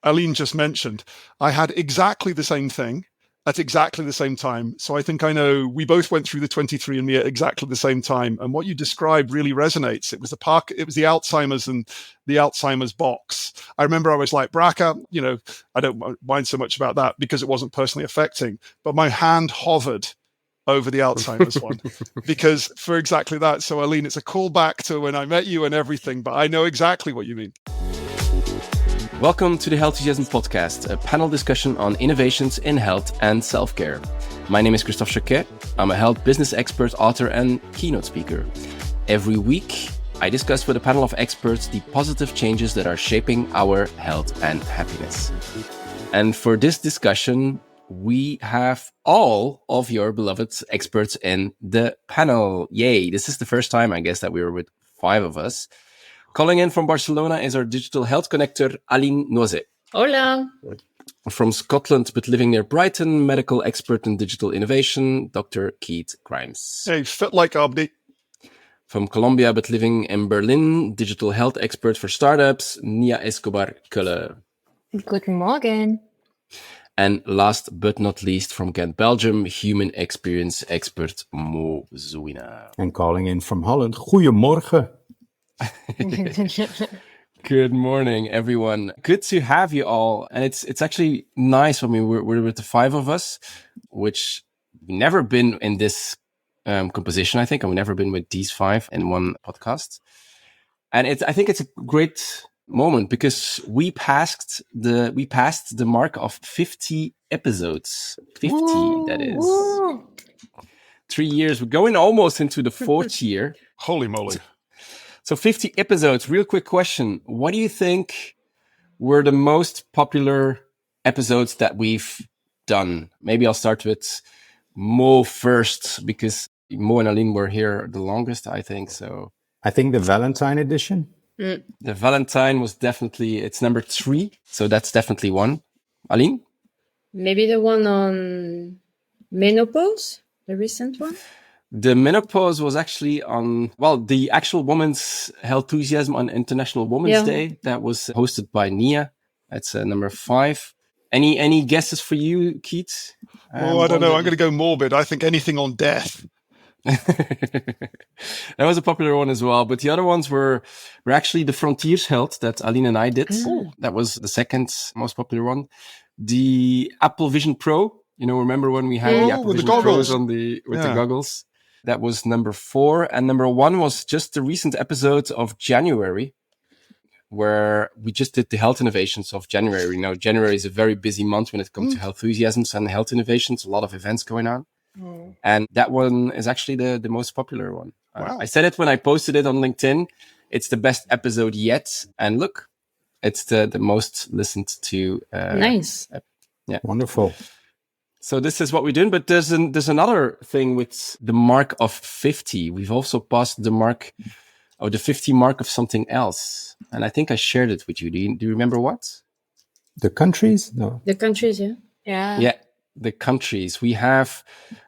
Aline just mentioned, I had exactly the same thing at exactly the same time. So I think I know we both went through the 23andMe at exactly the same time. And what you described really resonates. It was the Alzheimer's and the Alzheimer's box. I remember I was like, BRCA, I don't mind so much about that because it wasn't personally affecting, but my hand hovered over the Alzheimer's one because for exactly that. So Aline, it's a callback to when I met you and everything, but I know exactly what you mean. Welcome to the Healthusiasm podcast, a panel discussion on innovations in health and self-care. My name is Christophe Jauquet. I'm a health business expert, author, and keynote speaker. Every week, I discuss with a panel of experts the positive changes that are shaping our health and happiness. And for this discussion, we have all of your beloved experts in the panel. Yay! This is the first time, I guess, that we were with 5 of us. Calling in from Barcelona is our digital health connector, Aline Noizet. Hola. From Scotland, but living near Brighton, medical expert in digital innovation, Dr. Keith Grimes. Hey, fit like Abdi. From Colombia, but living in Berlin, digital health expert for startups, Nia Escobar-Kölle. Guten Morgen. And last but not least, from Ghent, Belgium, human experience expert, Mo Zouina. And calling in from Holland, goedemorgen. Good morning, everyone. Good to have you all. And it's actually nice. I mean, we're with the 5 of us, which we've never been in this composition, I think. I've never been with these 5 in one podcast. And I think it's a great moment because we passed the mark of 50 episodes. 50, woo, that is. Woo. 3 years. We're going almost into the 4th year. Holy moly. So 50 episodes. Real quick question. What do you think were the most popular episodes that we've done? Maybe I'll start with Mo first because Mo and Aline were here the longest, I think. So I think the Valentine edition. The Valentine was definitely, it's number 3. So that's definitely one. Aline? Maybe the one on menopause, the recent one. The menopause was actually on, the actual Women's Healthusiasm on International Women's Day. That was hosted by Nia. That's number 5. Any guesses for you, Keith? I don't know. I'm going to go morbid. I think anything on death. That was a popular one as well. But the other ones were actually the Frontiers Health that Aline and I did. Oh. That was the second most popular one. The Apple Vision Pro. Remember when we had the Apple Vision Pros with the goggles? That was number 4. And number 1 was just the recent episode of January, where we just did the health innovations of January. Now, January is a very busy month when it comes to Healthusiasms and health innovations. A lot of events going on. And that one is actually the most popular one. Wow. I said it when I posted it on LinkedIn. It's the best episode yet. And look, it's the most listened to. Nice. Yeah. Wonderful. So this is what we're doing, but there's another thing with the mark of 50. We've also passed the mark of the 50 mark of something else. And I think I shared it with you. Do you remember what? The countries? No. The countries, yeah. Yeah, the countries. We have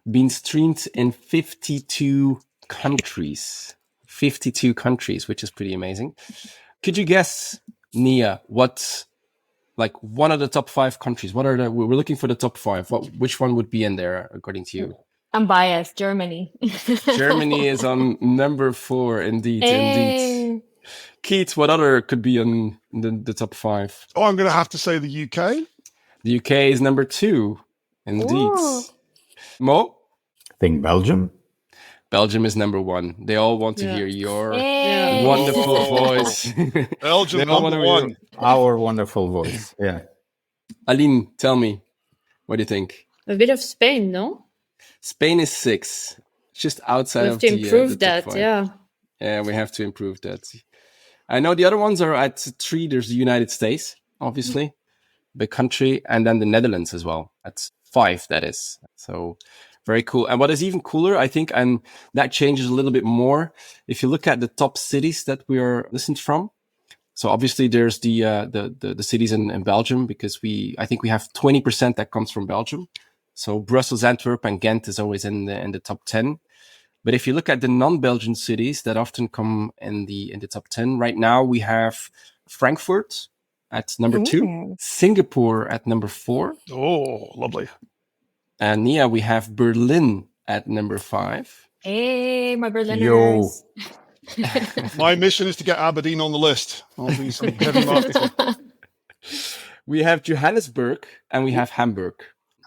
been streamed in 52 countries. 52 countries, which is pretty amazing. Could you guess, Nia, what... like one of the top 5 countries? We're looking for the top 5. Which one would be in there, according to you? I'm biased. Germany. Germany is on number 4, indeed. Keith, what other could be on the top 5? Oh, I'm going to have to say the UK. The UK is number 2, indeed. Ooh. Mo? I think Belgium. Belgium is number 1. They all want to hear your wonderful voice. Belgium number 1. Our wonderful voice. Yeah. Aline, tell me, what do you think? A bit of Spain, no? Spain is 6, just outside of the... We have to improve that, top 5. Yeah, we have to improve that. I know the other ones are at 3. There's the United States, obviously, big country, and then the Netherlands as well. At 5, that is. So... very cool. And what is even cooler, I think, and that changes a little bit more, if you look at the top cities that we are listened from. So obviously there's the cities in Belgium, because I think we have 20% that comes from Belgium. So Brussels, Antwerp, and Ghent is always in the top 10. But if you look at the non-Belgian cities that often come in the top 10, right now we have Frankfurt, at number 2, Singapore at number 4. Oh, lovely. And Nia, we have Berlin at number 5. Hey, my Berliners. My mission is to get Aberdeen on the list. I'll do some heavy marketing. We have Johannesburg and we have Hamburg.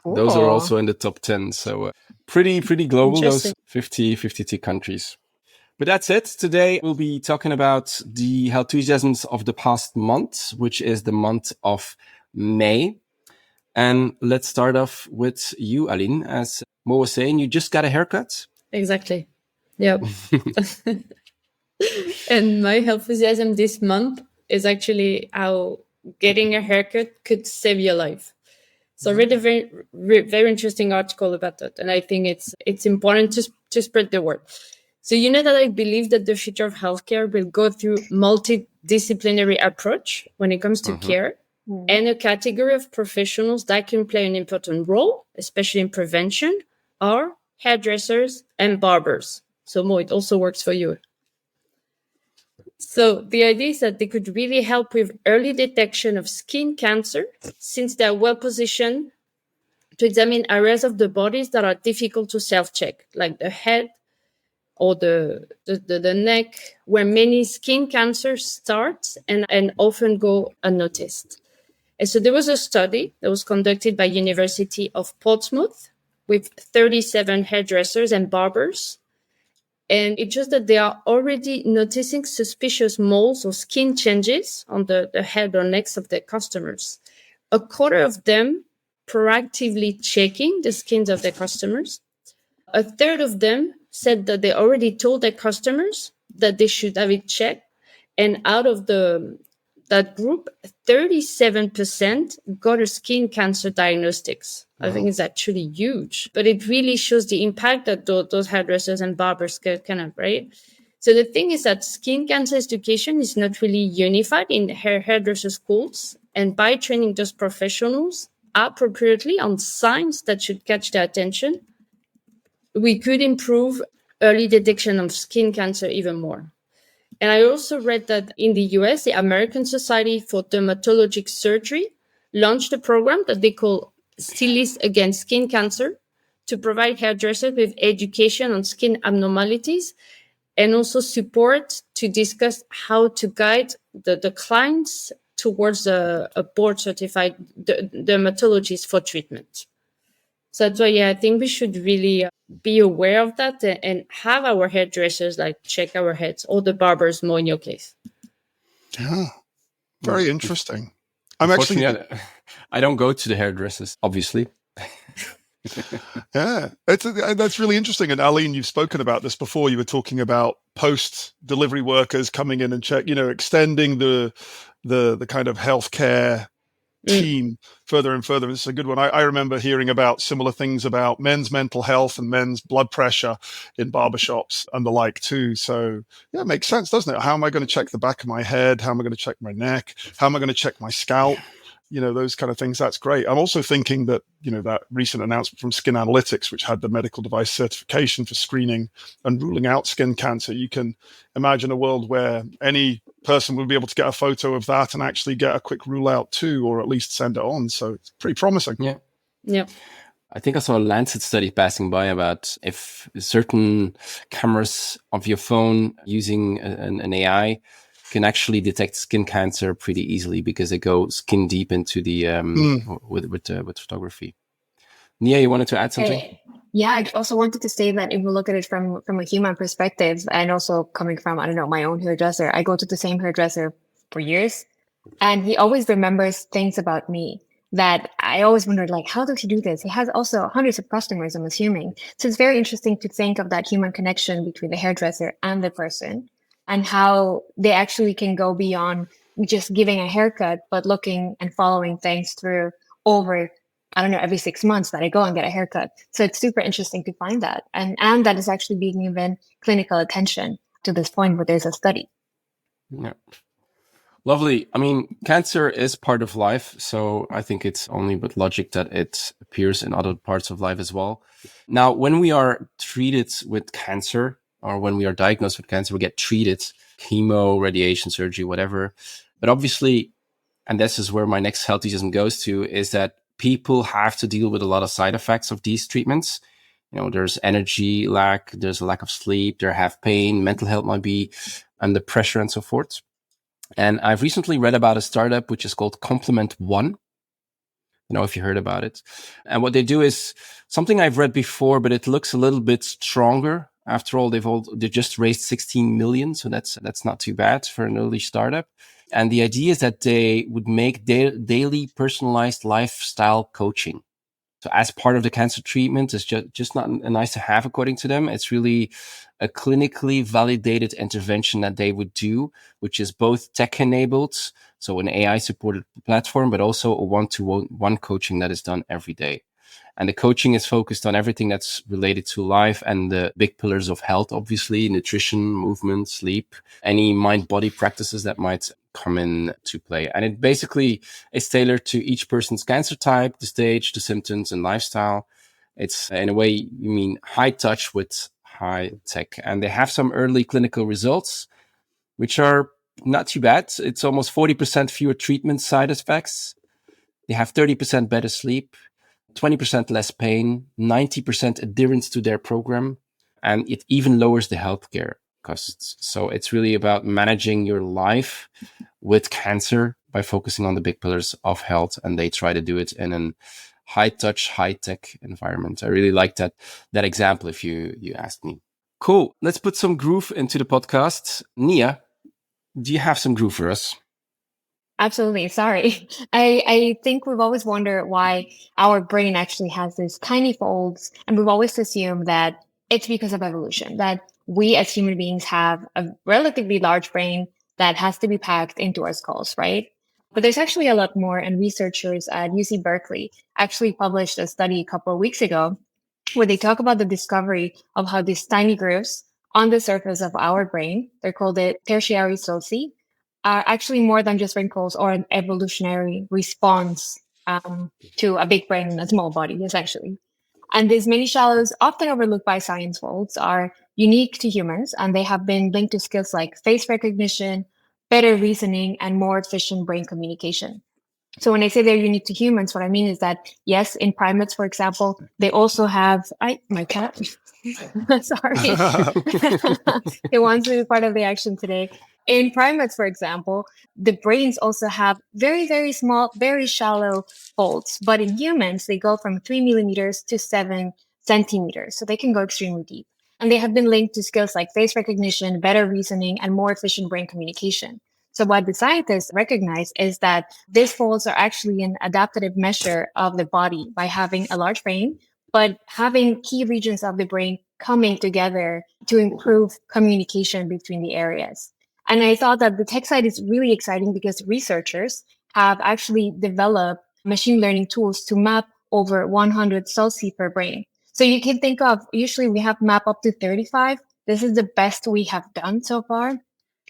Cool. Those are also in the top 10. So pretty global, those 52 countries. But that's it. Today we'll be talking about the Healthusiasms of the past month, which is the month of May. And let's start off with you, Aline. As Mo was saying, you just got a haircut. Exactly. Yep. And my Healthusiasm this month is actually how getting a haircut could save your life. So I read a very interesting article about that. And I think it's important to spread the word. So you know that I believe that the future of healthcare will go through multidisciplinary approach when it comes to care, and a category of professionals that can play an important role, especially in prevention, are hairdressers and barbers. So Mo, it also works for you. So the idea is that they could really help with early detection of skin cancer, since they are well positioned to examine areas of the bodies that are difficult to self-check, like the head or the neck, where many skin cancers start and often go unnoticed. And so there was a study that was conducted by University of Portsmouth with 37 hairdressers and barbers. And it shows that they are already noticing suspicious moles or skin changes on the head or necks of their customers. A quarter of them proactively checking the skins of their customers. A third of them said that they already told their customers that they should have it checked. And out of that group, 37% got a skin cancer diagnostics. Wow. I think it's actually huge, but it really shows the impact that those hairdressers and barbers can have, right? So the thing is that skin cancer education is not really unified in hairdresser schools. And by training those professionals appropriately on signs that should catch their attention, we could improve early detection of skin cancer even more. And I also read that in the US, the American Society for Dermatologic Surgery launched a program that they call Stylists Against Skin Cancer to provide hairdressers with education on skin abnormalities and also support to discuss how to guide the clients towards a board-certified dermatologist for treatment. So that's why, I think we should really be aware of that and have our hairdressers check our heads, or the barbers more in your case. Yeah, very interesting. I don't go to the hairdressers, obviously. Yeah, that's really interesting. And Aline, you've spoken about this before. You were talking about post-delivery workers coming in and extending the kind of healthcare team further and further. This is a good one. I remember hearing about similar things about men's mental health and men's blood pressure in barbershops and the like too. So yeah, it makes sense, doesn't it? How am I going to check the back of my head? How am I going to check my neck? How am I going to check my scalp? Those kind of things. That's great. I'm also thinking that, that recent announcement from Skin Analytics, which had the medical device certification for screening and ruling out skin cancer. You can imagine a world where any person would be able to get a photo of that and actually get a quick rule out too, or at least send it on. So it's pretty promising. Yeah. I think I saw a Lancet study passing by about if certain cameras of your phone using an AI can actually detect skin cancer pretty easily because they go skin deep into the with photography. Nia, you wanted to add something? Yeah, I also wanted to say that if we look at it from a human perspective, and also coming from, my own hairdresser, I go to the same hairdresser for years, and he always remembers things about me that I always wondered, how does he do this? He has also hundreds of customers, I'm assuming. So it's very interesting to think of that human connection between the hairdresser and the person, and how they actually can go beyond just giving a haircut, but looking and following things through over, every 6 months that I go and get a haircut. So it's super interesting to find that. And that is actually being given clinical attention to this point where there's a study. Yeah. Lovely. Cancer is part of life. So I think it's only but logic that it appears in other parts of life as well. Now, when we are treated with cancer, or when we are diagnosed with cancer, we get treated, chemo, radiation, surgery, whatever. But obviously, and this is where my next Healthusiasm goes to, is that people have to deal with a lot of side effects of these treatments. There's energy lack, there's a lack of sleep, they have pain, mental health might be under pressure and so forth. And I've recently read about a startup which is called Complement One. If you heard about it. And what they do is something I've read before, but it looks a little bit stronger. After all, they just raised 16 million. So that's not too bad for an early startup. And the idea is that they would make daily personalized lifestyle coaching. So as part of the cancer treatment, it's just not a nice to have, according to them. It's really a clinically validated intervention that they would do, which is both tech enabled, so an AI supported platform, but also a one-to-one coaching that is done every day. And the coaching is focused on everything that's related to life and the big pillars of health, obviously, nutrition, movement, sleep, any mind-body practices that might come in to play. And it basically is tailored to each person's cancer type, the stage, the symptoms, and lifestyle. It's, in a way, you mean high touch with high tech. And they have some early clinical results, which are not too bad. It's almost 40% fewer treatment side effects. They have 30% better sleep, 20% less pain, 90% adherence to their program, and it even lowers the healthcare costs. So it's really about managing your life with cancer by focusing on the big pillars of health, and they try to do it in a high-touch, high-tech environment. I really like that example, if you asked me. Cool. Let's put some groove into the podcast. Nia, do you have some groove for us? Absolutely. Sorry. I think we've always wondered why our brain actually has these tiny folds, and we've always assumed that it's because of evolution, that we as human beings have a relatively large brain that has to be packed into our skulls, right? But there's actually a lot more, and researchers at UC Berkeley actually published a study a couple of weeks ago where they talk about the discovery of how these tiny grooves on the surface of our brain, they're called the tertiary sulci, are actually more than just wrinkles or an evolutionary response to a big brain in a small body, essentially. And these mini shallows, often overlooked by science folds, are unique to humans, and they have been linked to skills like face recognition, better reasoning, and more efficient brain communication. So when I say they're unique to humans, what I mean is that, yes, in primates, for example, they also have, my cat, sorry, it wants to be part of the action today. In primates, for example, the brains also have very, very small, very shallow folds. But in humans, they go from 3 millimeters to 7 centimeters. So they can go extremely deep. And they have been linked to skills like face recognition, better reasoning, and more efficient brain communication. So what the scientists recognize is that these folds are actually an adaptive measure of the body by having a large brain, but having key regions of the brain coming together to improve communication between the areas. And I thought that the tech side is really exciting because researchers have actually developed machine learning tools to map over 100 sulci per brain. So you can think of, usually we have map up to 35. This is the best we have done so far.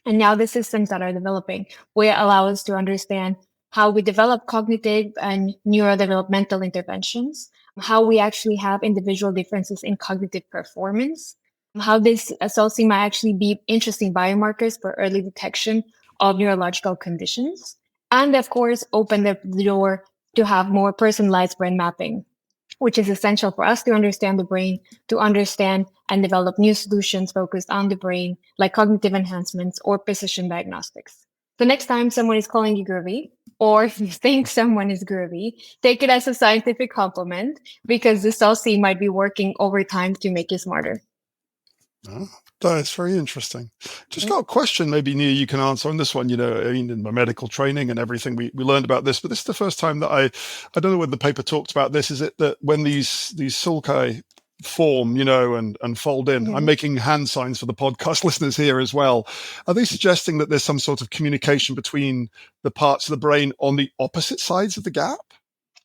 And now the systems that are developing will allow us to understand how we develop cognitive and neurodevelopmental interventions, how we actually have individual differences in cognitive performance, how this sulci might actually be interesting biomarkers for early detection of neurological conditions, and of course, open the door to have more personalized brain mapping, which is essential for us to understand the brain, to understand and develop new solutions focused on the brain, like cognitive enhancements or precision diagnostics. So next time someone is calling you groovy, or if you think someone is groovy, take it as a scientific compliment, because the sulci might be working over time to make you smarter. Oh, that's very interesting. Just got a question, maybe Nia, you can answer on this one. In my medical training and everything, we learned about this, but this is the first time that I don't know whether the paper talked about this. Is it that when these sulci form, and fold in, I'm making hand signs for the podcast listeners here as well. Are they suggesting that there's some sort of communication between the parts of the brain on the opposite sides of the gap?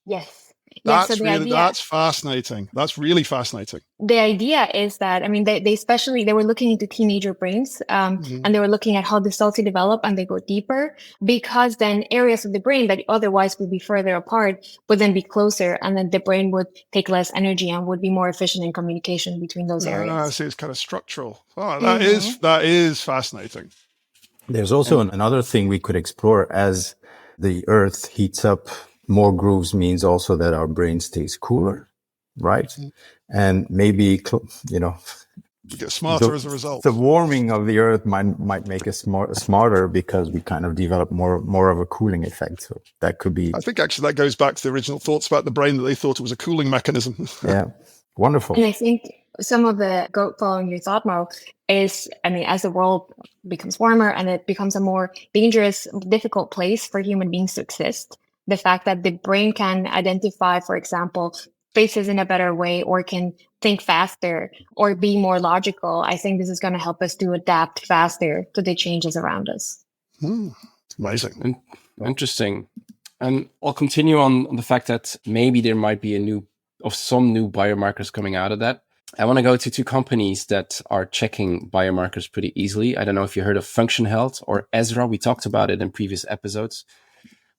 Yes. That's fascinating. That's really fascinating. The idea is that, they were looking into teenager brains, and they were looking at how the sulci develop and they go deeper, because then areas of the brain that otherwise would be further apart would then be closer, and then the brain would take less energy and would be more efficient in communication between those areas. See, it's kind of structural. Oh, that is fascinating. There's also another thing we could explore as the earth heats up, more grooves means also that our brain stays cooler, right? And maybe, We get smarter as a result. the warming of the earth might make us smarter because we kind of develop more of a cooling effect. So that could be. I think actually that goes back to the original thoughts about the brain, that they thought it was a cooling mechanism. Yeah, wonderful. And I think some of the following your thought, Mo, is, as the world becomes warmer and it becomes a more dangerous, difficult place for human beings to exist, the fact that the brain can identify, for example, spaces in a better way, or can think faster or be more logical, I think this is going to help us to adapt faster to the changes around us. Amazing. Interesting. And I'll continue on the fact that maybe there might be some new biomarkers coming out of that. I want to go to two companies that are checking biomarkers pretty easily. I don't know if you heard of Function Health or Ezra. We talked about it in previous episodes.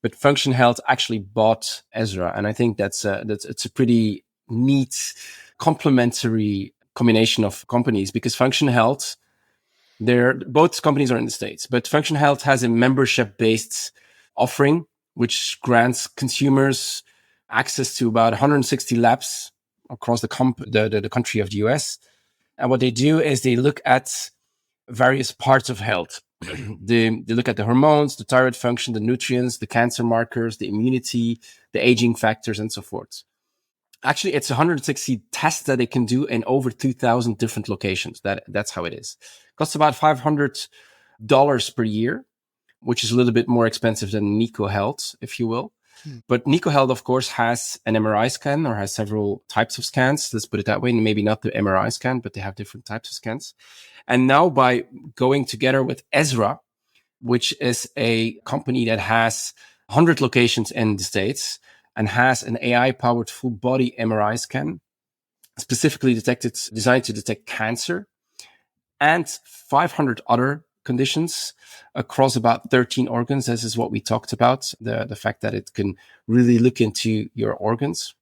But Function Health actually bought Ezra, and I think it's a pretty neat complementary combination of companies, because Function Health, both companies are in the States, but Function Health has a membership-based offering which grants consumers access to about 160 labs across the country of the US. And what they do is they look at various parts of health. They look at the hormones, the thyroid function, the nutrients, the cancer markers, the immunity, the aging factors, and so forth. Actually, it's 160 tests that they can do in over 2,000 different locations. That's how it is. It costs about $500 per year, which is a little bit more expensive than Nico Health, if you will. But Nico Health, of course, has an MRI scan, or has several types of scans. Let's put it that way. Maybe not the MRI scan, but they have different types of scans. And now by going together with Ezra, which is a company that has 100 locations in the States and has an AI-powered full body MRI scan, specifically designed to detect cancer and 500 other conditions across about 13 organs. This is what we talked about, the fact that it can really look into your organs.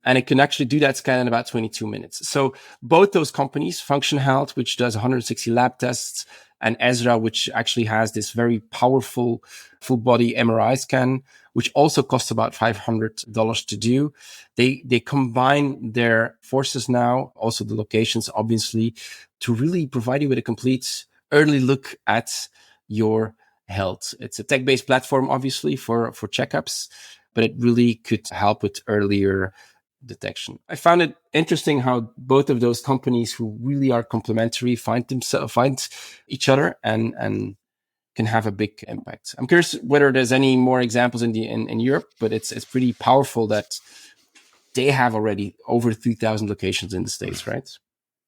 And it can actually do that scan in about 22 minutes. So both those companies, Function Health, which does 160 lab tests, and Ezra, which actually has this very powerful full body MRI scan, which also costs about $500 to do. They combine their forces now, also the locations, obviously, to really provide you with a complete early look at your health. It's a tech-based platform, obviously, for checkups, but it really could help with earlier detection. I found it interesting how both of those companies, who really are complementary, find each other and can have a big impact. I'm curious whether there's any more examples in Europe, but it's pretty powerful that they have already over 3,000 locations in the States, right?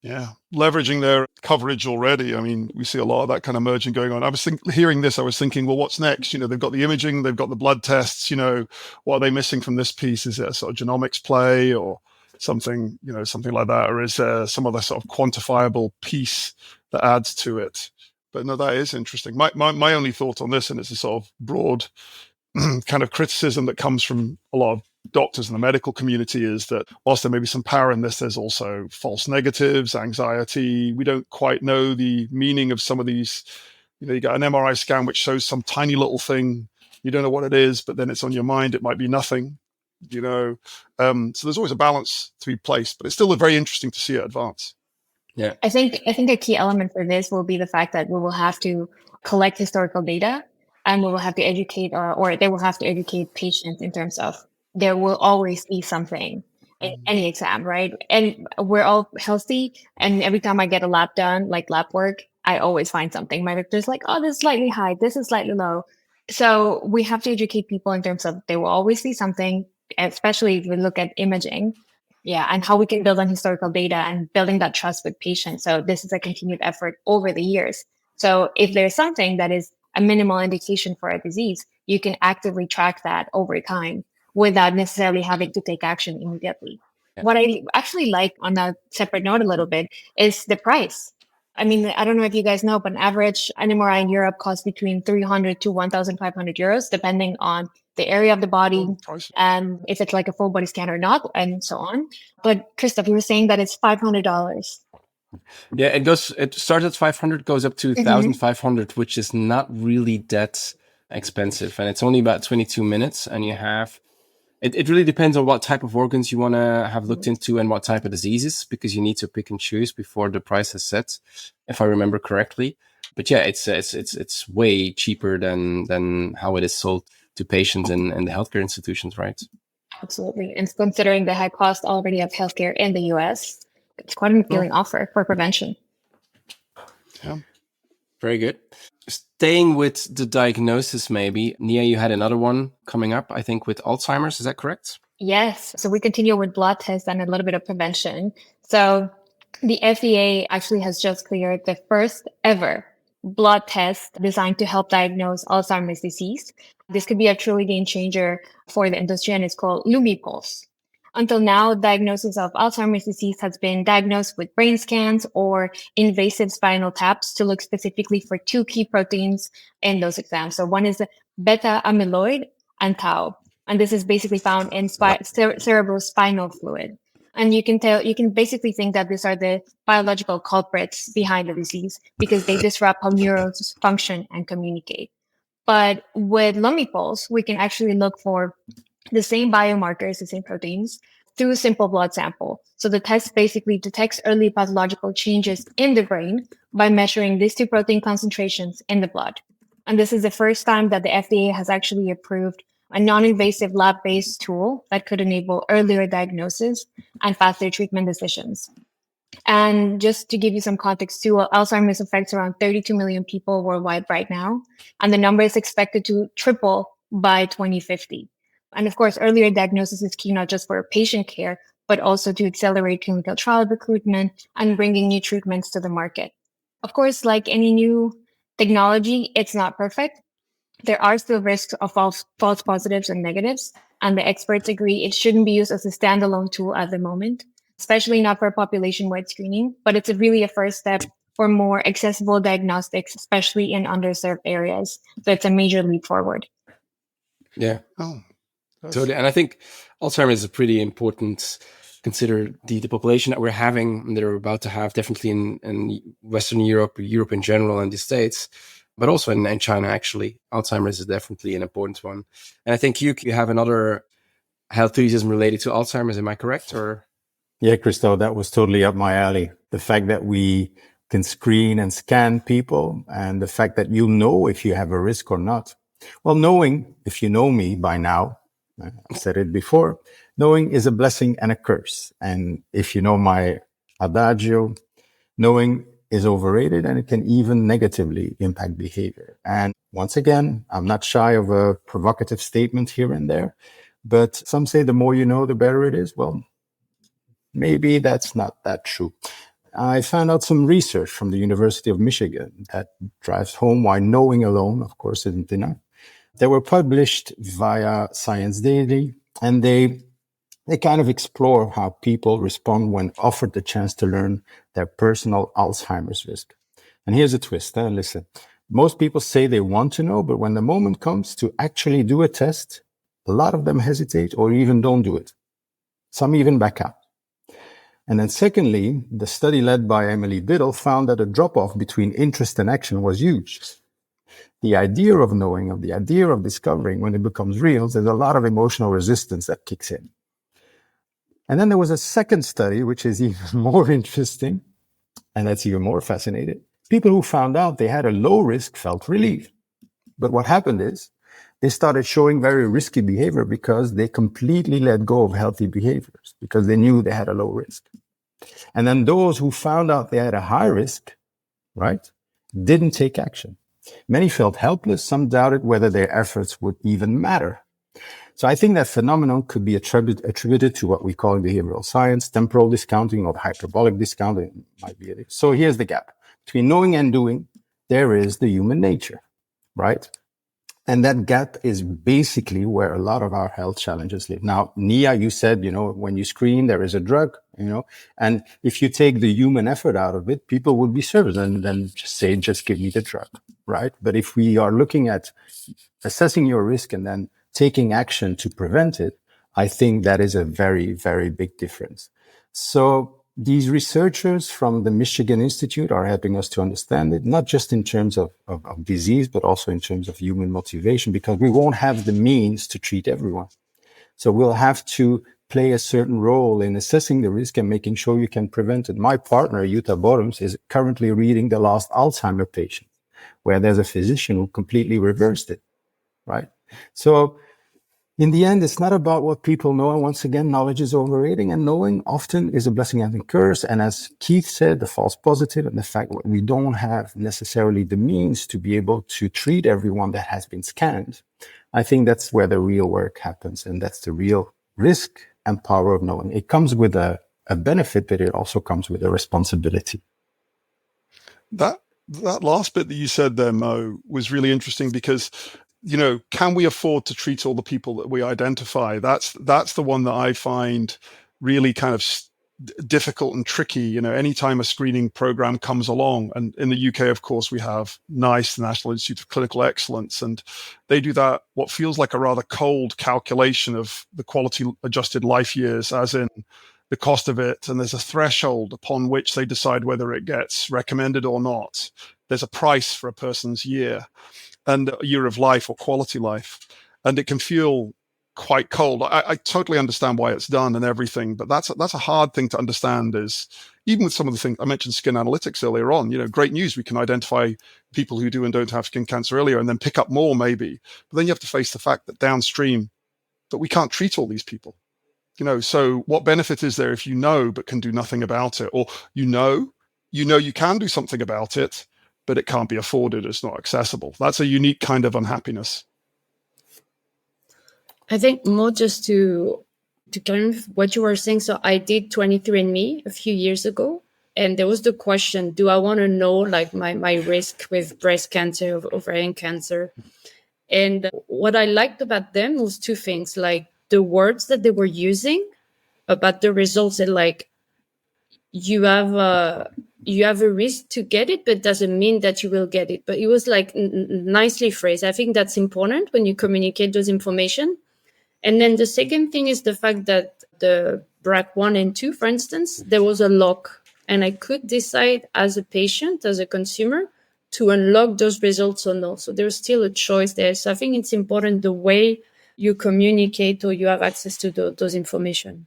Yeah, leveraging their coverage already. I mean, we see a lot of that kind of merging going on. I was hearing this, I was thinking, well, what's next? They've got the imaging, they've got the blood tests. What are they missing from this piece? Is it a sort of genomics play or something, something like that? Or is there some other sort of quantifiable piece that adds to it? But no, that is interesting. My only thought on this, and it's a sort of broad kind of criticism that comes from a lot of doctors in the medical community, is that whilst there may be some power in this, there's also false negatives, anxiety. We don't quite know the meaning of some of these. You got an MRI scan which shows some tiny little thing. You don't know what it is, but then it's on your mind. It might be nothing, So there's always a balance to be placed, but it's still very interesting to see it advance. Yeah, I think a key element for this will be the fact that we will have to collect historical data, and we will have to educate, or they will have to educate patients in terms of there will always be something in any exam, right? And we're all healthy, and every time I get a lab done, like lab work, I always find something. My doctor's like, oh, this is slightly high, this is slightly low. So we have to educate people in terms of there will always be something, especially if we look at imaging. Yeah, and how we can build on historical data and building that trust with patients. So this is a continued effort over the years. So if there's something that is a minimal indication for a disease, you can actively track that over time without necessarily having to take action immediately. Yeah. What I actually like, on a separate note a little bit, is the price. I mean, I don't know if you guys know, but an average MRI in Europe costs between 300 to 1,500 euros, depending on the area of the body, and if it's like a full body scan or not, and so on. But Christophe, you were saying that it's $500. Yeah, it starts at 500, goes up to 1,500, which is not really that expensive, and it's only about 22 minutes, and you have it really depends on what type of organs you want to have looked into and what type of diseases, because you need to pick and choose before the price is set, if I remember correctly. But yeah, it's way cheaper than how it is sold to patients in the healthcare institutions, right? Absolutely. And considering the high cost already of healthcare in the US, it's quite an appealing offer for prevention. Yeah. Very good. Staying with the diagnosis, maybe, Nia, you had another one coming up, I think, with Alzheimer's. Is that correct? Yes. So we continue with blood tests and a little bit of prevention. So the FDA actually has just cleared the first ever blood test designed to help diagnose Alzheimer's disease. This could be a truly game changer for the industry, and it's called LumiPulse. Until now, diagnosis of Alzheimer's disease has been diagnosed with brain scans or invasive spinal taps to look specifically for two key proteins in those exams. So one is beta amyloid and tau. And this is basically found in cerebral spinal fluid. And you can basically think that these are the biological culprits behind the disease because they disrupt how neurons function and communicate. But with LumiPulse, we can actually look for the same biomarkers, the same proteins, through a simple blood sample. So the test basically detects early pathological changes in the brain by measuring these two protein concentrations in the blood. And this is the first time that the FDA has actually approved a non-invasive lab-based tool that could enable earlier diagnosis and faster treatment decisions. And just to give you some context too, Alzheimer's affects around 32 million people worldwide right now, and the number is expected to triple by 2050. And of course, earlier diagnosis is key not just for patient care, but also to accelerate clinical trial recruitment and bringing new treatments to the market. Of course, like any new technology, it's not perfect. There are still risks of false positives and negatives, and the experts agree it shouldn't be used as a standalone tool at the moment, especially not for population-wide screening, but it's really a first step for more accessible diagnostics, especially in underserved areas. So it's a major leap forward. Yeah. Oh, totally. And I think Alzheimer's is a pretty important, consider the population that we're having, and that we're about to have definitely in Western Europe, Europe in general, and the States, but also in China, actually. Alzheimer's is definitely an important one. And I think you have another Healthusiasm related to Alzheimer's. Am I correct? Or Yeah, Christophe, that was totally up my alley. The fact that we can screen and scan people, and the fact that you know if you have a risk or not. Well, knowing, if you know me by now, I said it before, knowing is a blessing and a curse. And if you know my adagio, knowing is overrated and it can even negatively impact behavior. And once again, I'm not shy of a provocative statement here and there, but some say the more you know, the better it is. Well, maybe that's not that true. I found out some research from the University of Michigan that drives home why knowing alone, of course, isn't enough. They were published via Science Daily, and they kind of explore how people respond when offered the chance to learn their personal Alzheimer's risk. And here's a twist. Listen, most people say they want to know, but when the moment comes to actually do a test, a lot of them hesitate or even don't do it. Some even back out. And then secondly, the study led by Emily Biddle found that a drop-off between interest and action was huge. The idea of knowing, of the idea of discovering, when it becomes real, there's a lot of emotional resistance that kicks in. And then there was a second study, which is even more interesting, and that's even more fascinating. People who found out they had a low risk felt relieved. But what happened is they started showing very risky behavior because they completely let go of healthy behaviors because they knew they had a low risk. And then those who found out they had a high risk, right, didn't take action. Many felt helpless. Some doubted whether their efforts would even matter. So I think that phenomenon could be attributed to what we call in behavioral science, temporal discounting or hyperbolic discounting. Might be it. So here's the gap. Between knowing and doing, there is the human nature, right? And that gap is basically where a lot of our health challenges live. Now, Nia, you said, when you screen, there is a drug, and if you take the human effort out of it, people would be served and then just give me the drug, right? But if we are looking at assessing your risk and then taking action to prevent it, I think that is a very, very big difference. So these researchers from the Michigan Institute are helping us to understand it, not just in terms of disease, but also in terms of human motivation, because we won't have the means to treat everyone. So we'll have to play a certain role in assessing the risk and making sure you can prevent it. My partner, Jutta Bottoms, is currently reading the last Alzheimer patient, where there's a physician who completely reversed it, right? So in the end, it's not about what people know. And once again, knowledge is overrating, and knowing often is a blessing and a curse. And as Keith said, the false positive and the fact that we don't have necessarily the means to be able to treat everyone that has been scanned, I think that's where the real work happens. And that's the real risk and power of knowing. It comes with a benefit, but it also comes with a responsibility. That last bit that you said there, Mo, was really interesting because, you know, can we afford to treat all the people that we identify? That's the one that I find really kind of difficult and tricky. You know, anytime a screening program comes along, and in the UK, of course, we have NICE, the National Institute of Clinical Excellence, and they do that, what feels like a rather cold calculation of the quality adjusted life years, as in the cost of it. And there's a threshold upon which they decide whether it gets recommended or not. There's a price for a person's year and a year of life or quality life. And it can feel quite cold. I totally understand why it's done and everything, but that's a hard thing to understand. Is even with some of the things I mentioned, skin analytics earlier on, you know, great news. We can identify people who do and don't have skin cancer earlier and then pick up more maybe. But then you have to face the fact that downstream that we can't treat all these people. You know, so what benefit is there if you know but can do nothing about it? Or you know you can do something about it, but it can't be afforded, it's not accessible. That's a unique kind of unhappiness. I think more just to kind of what you were saying. So I did 23andMe a few years ago, and there was the question, do I want to know like my risk with breast cancer, ovarian cancer? And what I liked about them was two things, like the words that they were using about the results, and like you have a risk to get it, but doesn't mean that you will get it. But it was like nicely phrased. I think that's important when you communicate those information. And then the second thing is the fact that the BRCA1 and 2, for instance, there was a lock, and I could decide as a patient, as a consumer, to unlock those results or no. So there's still a choice there. So I think it's important the way you communicate or you have access to those information.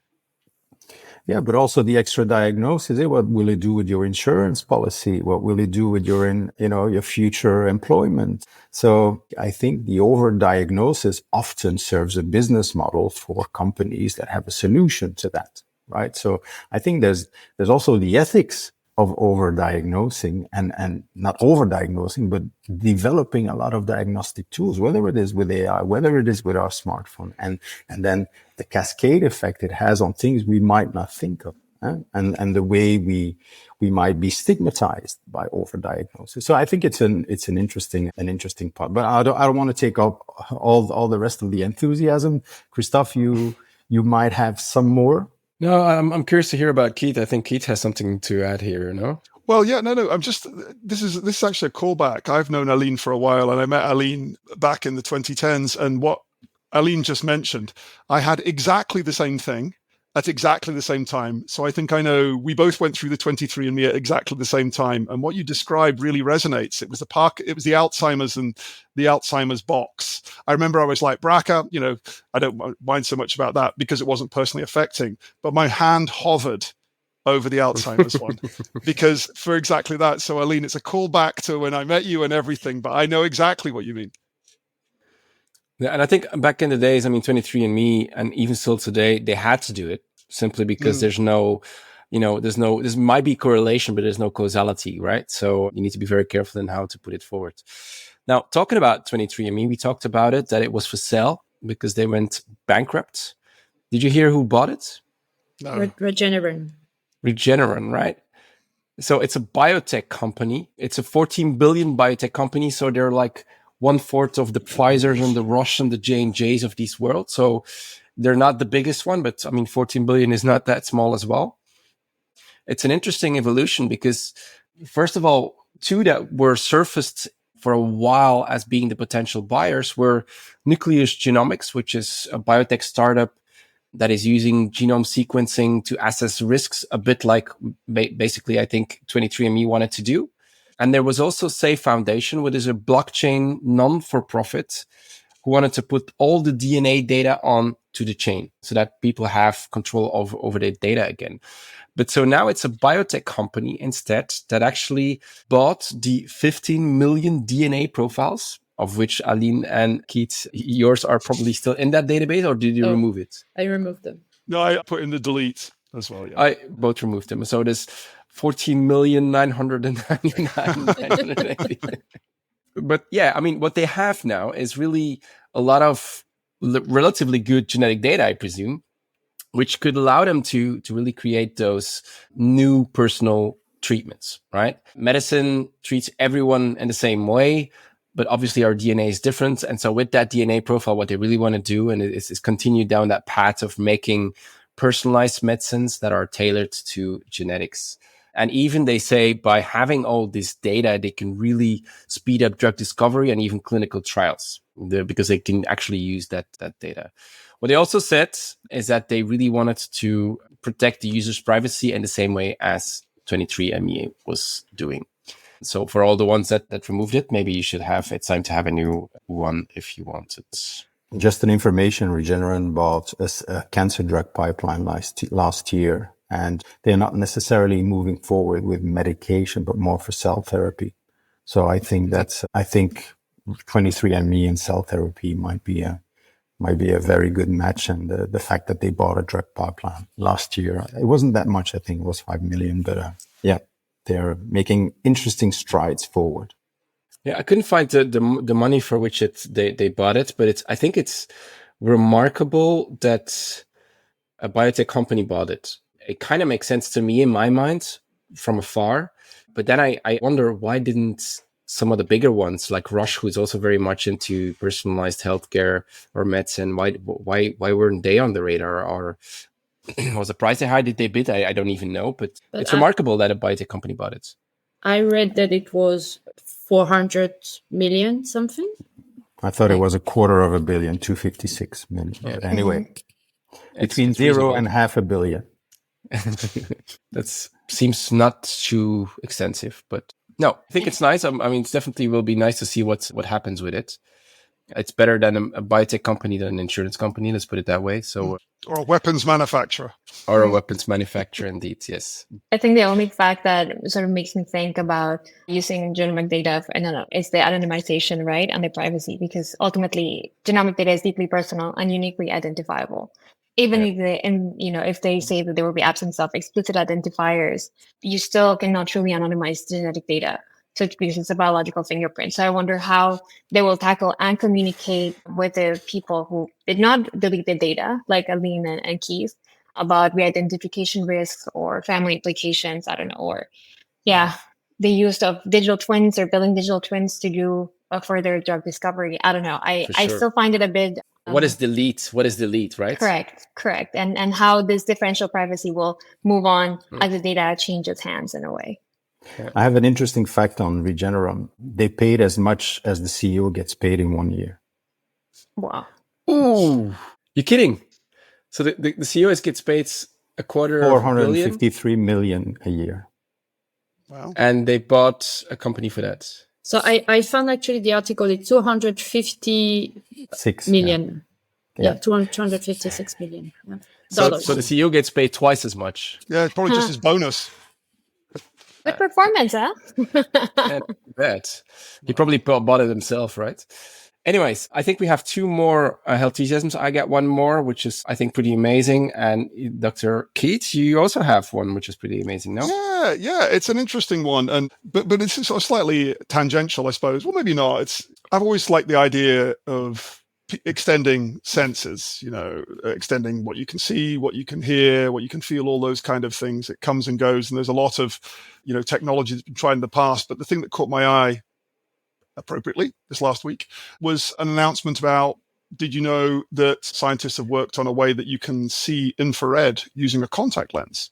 Yeah, but also the extra diagnosis. What will it do with your insurance policy? What will it do with your future employment? So I think the overdiagnosis often serves a business model for companies that have a solution to that, right? So I think there's also the ethics of overdiagnosing and not overdiagnosing, but developing a lot of diagnostic tools, whether it is with AI, whether it is with our smartphone, and then the cascade effect it has on things we might not think of, and the way we might be stigmatized by overdiagnosis. So I think it's an interesting part. But I don't want to take up all the rest of the enthusiasm. Christophe, you might have some more. No, I'm curious to hear about Keith. I think Keith has something to add here, no? Well, yeah, no. This is actually a callback. I've known Aline for a while, and I met Aline back in the 2010s. And what Aline just mentioned, I had exactly the same thing at exactly the same time. So I think I know we both went through the 23andMe at exactly the same time. And what you described really resonates. It was the Alzheimer's and the Alzheimer's box. I remember I was like, BRCA, you know, I don't mind so much about that because it wasn't personally affecting, but my hand hovered over the Alzheimer's one because for exactly that. So Aline, it's a callback to when I met you and everything, but I know exactly what you mean. Yeah, and I think back in the days, 23andMe, and even still today, they had to do it simply because there's no, this might be correlation, but there's no causality, right? So you need to be very careful in how to put it forward. Now, talking about 23andMe, we talked about it, that it was for sale because they went bankrupt. Did you hear who bought it? No. Regeneron, right? So it's a biotech company. It's a 14 billion biotech company. So they're like 1/4 of the Pfizers and the Roche and the J&Js of this world. So they're not the biggest one, but 14 billion is not that small as well. It's an interesting evolution because, first of all, two that were surfaced for a while as being the potential buyers were Nucleus Genomics, which is a biotech startup that is using genome sequencing to assess risks, a bit like basically I think 23andMe wanted to do. And there was also Safe Foundation, which is a blockchain non-for-profit who wanted to put all the DNA data on to the chain so that people have control over their data again. But so now it's a biotech company instead that actually bought the 15 million DNA profiles, of which Aline and Keith, yours are probably still in that database, or did you remove it? I removed them. No, I put in the delete as well. Yeah. I both removed them. So there's 14,999,980. But yeah, I mean, what they have now is really a lot of relatively good genetic data, I presume, which could allow them to really create those new personal treatments, right? Medicine treats everyone in the same way, but obviously our DNA is different. And so with that DNA profile, what they really want to do and is continue down that path of making personalized medicines that are tailored to genetics. And even they say by having all this data, they can really speed up drug discovery and even clinical trials because they can actually use that data. What they also said is that they really wanted to protect the user's privacy in the same way as 23andMe was doing. So for all the ones that removed it, maybe you should have, it's time to have a new one if you want it. Just an information, Regeneron bought a cancer drug pipeline last year, and they're not necessarily moving forward with medication, but more for cell therapy. So I think 23andMe and cell therapy might be a very good match. And the fact that they bought a drug pipeline last year, it wasn't that much. I think it was 5 million, but yeah, they're making interesting strides forward. Yeah, I couldn't find the money for which they bought it, but I think it's remarkable that a biotech company bought it. It kind of makes sense to me in my mind from afar, but then I wonder why didn't some of the bigger ones like Roche, who's also very much into personalized healthcare or medicine, why weren't they on the radar? Or was the price high? Did they bid? I don't even know, but it's remarkable that a biotech company bought it. I read that it was 400 million something. I thought it was $250 million, 256 million. Yeah. Anyway, between zero and $500 million. That seems not too extensive, but no, I think it's nice. I mean, it definitely will be nice to see what happens with it. It's better than a biotech company than an insurance company. Let's put it that way. So, or a weapons manufacturer. Or a weapons manufacturer, indeed. Yes. I think the only fact that sort of makes me think about using genomic data is the anonymization, right, and the privacy, because ultimately genomic data is deeply personal and uniquely identifiable. Even if they say that there will be absence of explicit identifiers, you still cannot truly anonymize genetic data. So because it's a biological fingerprint. So I wonder how they will tackle and communicate with the people who did not delete the data, like Aline and Keith, about re-identification risks or family implications. I don't know. Or, the use of digital twins or building digital twins to do further drug discovery. I don't know. I still find it a bit. What is delete? What is delete, right? Correct. And how this differential privacy will move on as the data changes hands in a way. I have an interesting fact on Regeneron. They paid as much as the CEO gets paid in 1 year. Wow. Ooh, you're kidding. So the CEO gets paid $453 million a year. Wow. And they bought a company for that. So I found actually the article, it's 256 million. Yeah, 256 million. Yeah. So the CEO gets paid twice as much. Yeah, it's probably just his bonus. Good performance, huh? I bet. He probably bought it himself, right? Anyways, I think we have two more Healthusiasms. I got one more, which is, I think, pretty amazing. And Dr. Keith, you also have one, which is pretty amazing, no? Yeah, it's an interesting one. But it's sort of slightly tangential, I suppose. Well, maybe not. I've always liked the idea of extending senses, extending what you can see, what you can hear, what you can feel, all those kind of things. It comes and goes. And there's a lot of, technology that's been tried in the past. But the thing that caught my eye appropriately this last week was an announcement about, did you know that scientists have worked on a way that you can see infrared using a contact lens?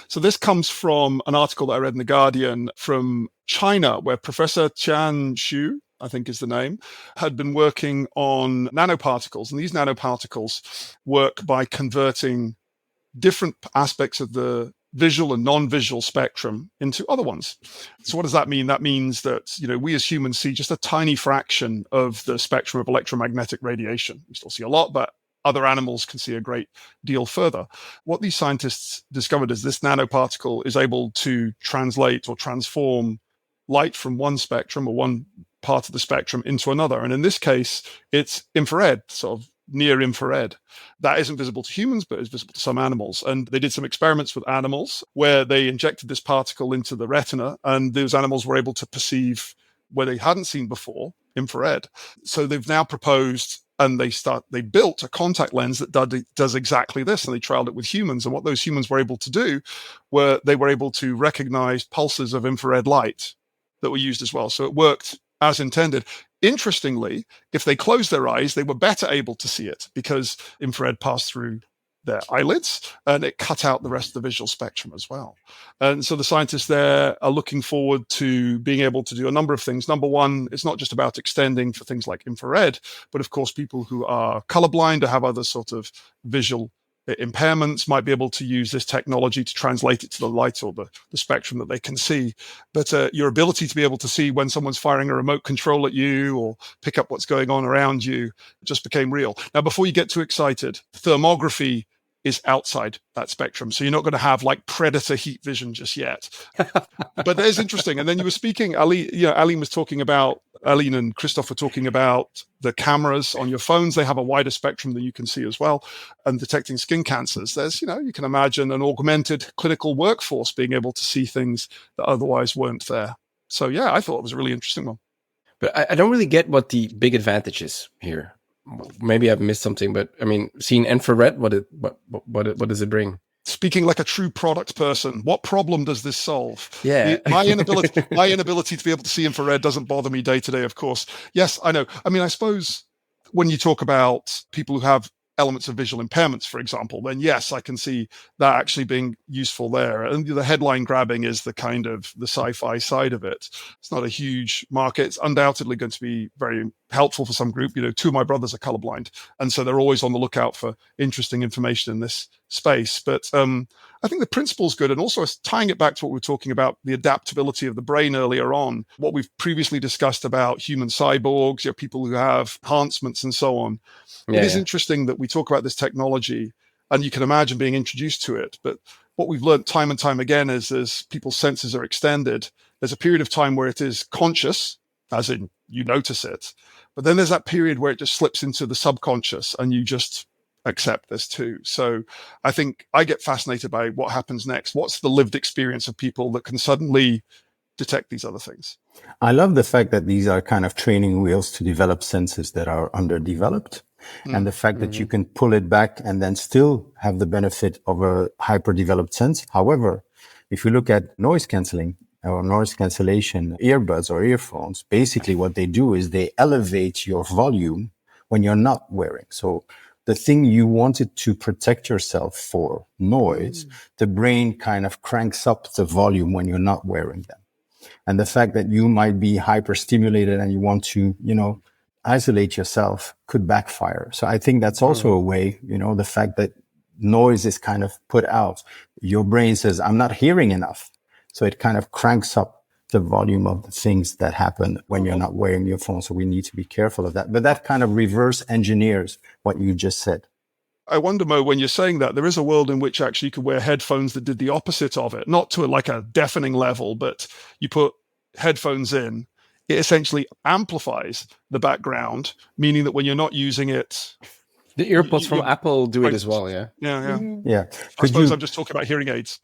So this comes from an article that I read in The Guardian from China, where Professor Qian Xu I think is the name, had been working on nanoparticles. And these nanoparticles work by converting different aspects of the visual and non-visual spectrum into other ones. So what does that mean? That means that, we as humans see just a tiny fraction of the spectrum of electromagnetic radiation. We still see a lot, but other animals can see a great deal further. What these scientists discovered is this nanoparticle is able to translate or transform light from one spectrum or one part of the spectrum into another. And in this case, it's infrared, sort of near infrared. That isn't visible to humans, but is visible to some animals. And they did some experiments with animals where they injected this particle into the retina, and those animals were able to perceive where they hadn't seen before, infrared. So they've now proposed, and they built a contact lens that does exactly this, and they trialed it with humans. And what those humans were able to do were they were able to recognize pulses of infrared light that were used as well. So it worked as intended. Interestingly, if they closed their eyes, they were better able to see it because infrared passed through their eyelids and it cut out the rest of the visual spectrum as well. And so the scientists there are looking forward to being able to do a number of things. Number one, it's not just about extending for things like infrared, but of course, people who are colorblind or have other sort of visual impairments might be able to use this technology to translate it to the light or the spectrum that they can see. But your ability to be able to see when someone's firing a remote control at you or pick up what's going on around you just became real. Now, before you get too excited, thermography is outside that spectrum. So you're not going to have like predator heat vision just yet. But that is interesting. And then you were speaking, Aline and Christophe were talking about the cameras on your phones. They have a wider spectrum than you can see as well. And detecting skin cancers, there's, you can imagine an augmented clinical workforce being able to see things that otherwise weren't there. So yeah, I thought it was a really interesting one. But I don't really get what the big advantage is here. Maybe I've missed something, but I mean, seeing infrared, what does it bring? Speaking like a true product person, what problem does this solve? Yeah. My inability to be able to see infrared doesn't bother me day to day, of course. Yes, I know. I mean, I suppose when you talk about people who have elements of visual impairments, for example, then yes, I can see that actually being useful there. And the headline grabbing is the kind of the sci-fi side of it. It's not a huge market. It's undoubtedly going to be very helpful for some group. Two of my brothers are colorblind, and so they're always on the lookout for interesting information in this space. But I think the principle's good. And also tying it back to what we were talking about, the adaptability of the brain earlier on, what we've previously discussed about human cyborgs, people who have enhancements and so on. It is interesting that we talk about this technology and you can imagine being introduced to it. But what we've learned time and time again is as people's senses are extended, there's a period of time where it is conscious, as in you notice it. But then there's that period where it just slips into the subconscious and you just accept this too. So I think I get fascinated by what happens next. What's the lived experience of people that can suddenly detect these other things? I love the fact that these are kind of training wheels to develop senses that are underdeveloped. And the fact that you can pull it back and then still have the benefit of a hyper-developed sense. However, if you look at noise cancelling or noise cancellation earbuds or earphones, basically what they do is they elevate your volume when you're not wearing. So the thing you wanted to protect yourself for noise, the brain kind of cranks up the volume when you're not wearing them. And the fact that you might be hyper-stimulated and you want to, isolate yourself could backfire. So I think that's also a way, the fact that noise is kind of put out. Your brain says, I'm not hearing enough. So it kind of cranks up the volume of the things that happen when you're not wearing your phone. So we need to be careful of that. But that kind of reverse engineers what you just said. I wonder, Mo, when you're saying that, there is a world in which actually you could wear headphones that did the opposite of it, not to like a deafening level, but you put headphones in, it essentially amplifies the background, meaning that when you're not using it... The earpods from Apple do it as well, yeah? Yeah. I suppose I'm just talking about hearing aids.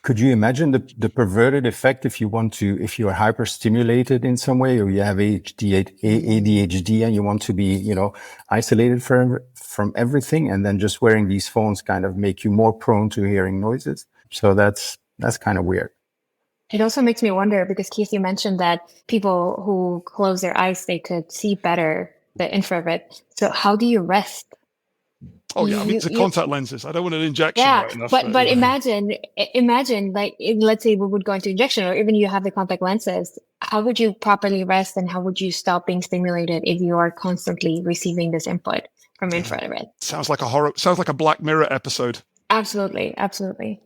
Could you imagine the perverted effect if you are hyper-stimulated in some way, or you have ADHD and you want to be, isolated from everything, and then just wearing these phones kind of make you more prone to hearing noises? So that's kind of weird. It also makes me wonder, because Keith, you mentioned that people who close their eyes, they could see better the infrared. So how do you rest? Oh yeah, I mean, it's a contact lenses. I don't want an injection Yeah, right enough. but imagine like let's say we would go into injection, or even you have the contact lenses. How would you properly rest, and how would you stop being stimulated if you are constantly receiving this input from infrared? Sounds like a Black Mirror episode. Absolutely, absolutely.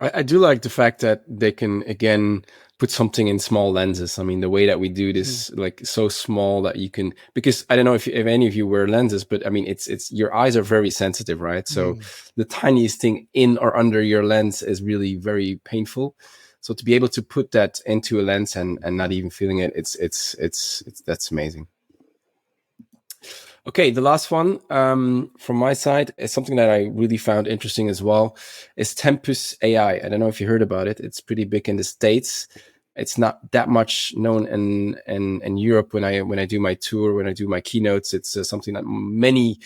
I do like the fact that they can, again, put something in small lenses. I mean, the way that we do this, like so small that you can, because I don't know if any of you wear lenses, but I mean, it's your eyes are very sensitive, right? So the tiniest thing in or under your lens is really very painful. So to be able to put that into a lens and not even feeling it, it's that's amazing. Okay, the last one from my side is something that I really found interesting as well. Is Tempus AI. I don't know if you heard about it. It's pretty big in the States. It's not that much known in Europe. When I do my tour, when I do my keynotes, it's something that many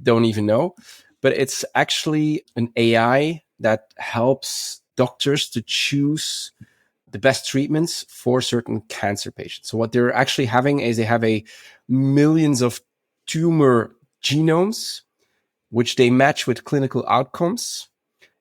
don't even know. But it's actually an AI that helps doctors to choose the best treatments for certain cancer patients. So what they're actually having is they have millions of tumor genomes, which they match with clinical outcomes.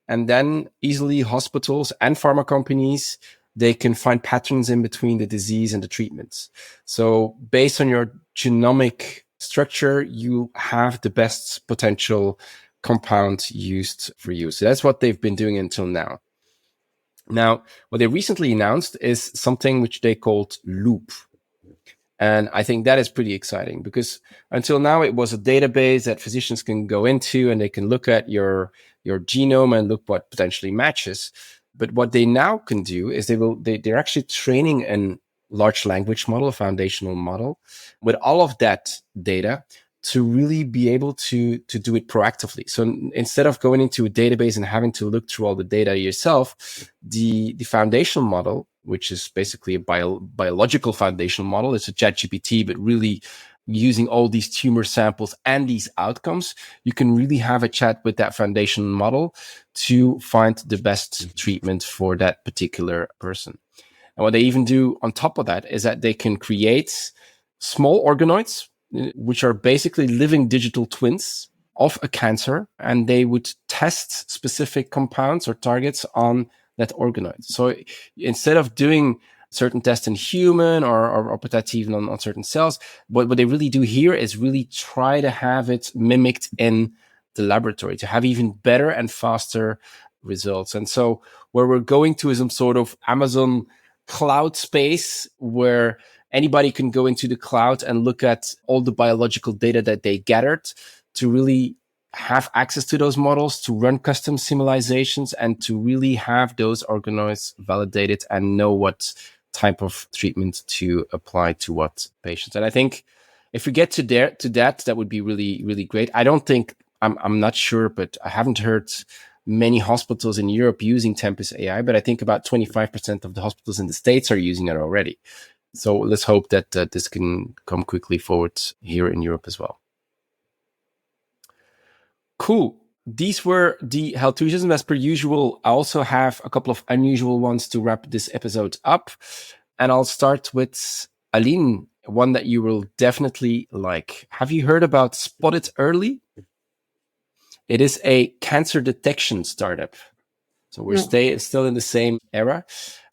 And then easily hospitals and pharma companies, they can find patterns in between the disease and the treatments. So based on your genomic structure, you have the best potential compound used for you. So that's what they've been doing until now. Now, what they recently announced is something which they called Loop. And I think that is pretty exciting because until now it was a database that physicians can go into and they can look at your genome and look what potentially matches. But what they now can do is they're actually training a large language model, a foundational model, with all of that data to really be able to do it proactively. So instead of going into a database and having to look through all the data yourself, the foundational model, which is basically a biological foundational model, it's a ChatGPT, but really using all these tumor samples and these outcomes, you can really have a chat with that foundational model to find the best treatment for that particular person. And what they even do on top of that is that they can create small organoids, which are basically living digital twins of a cancer, and they would test specific compounds or targets on that organoid. So instead of doing certain tests in human or potentially even on certain cells, what they really do here is really try to have it mimicked in the laboratory to have even better and faster results. And so where we're going to is some sort of Amazon cloud space where anybody can go into the cloud and look at all the biological data that they gathered to really have access to those models, to run custom simulations, and to really have those organoids validated and know what type of treatment to apply to what patients. And I think if we get to that would be really, really great. I don't think, I'm not sure, but I haven't heard many hospitals in Europe using Tempus AI, but I think about 25% of the hospitals in the States are using it already. So let's hope that this can come quickly forward here in Europe as well. Cool. These were the Healthusiasm. As per usual, I also have a couple of unusual ones to wrap this episode up. And I'll start with Aline, one that you will definitely like. Have you heard about SpotitEarly? It is a cancer detection startup. So we're still in the same era.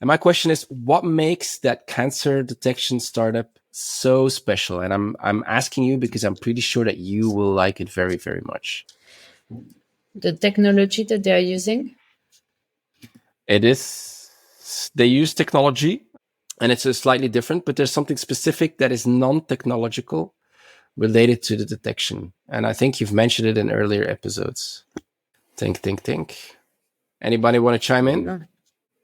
And my question is, what makes that cancer detection startup so special? And I'm asking you because I'm pretty sure that you will like it very, very much. The technology that they are using? They use technology and it's slightly different, but there's something specific that is non-technological related to the detection. And I think you've mentioned it in earlier episodes. Think. Anybody want to chime in? No.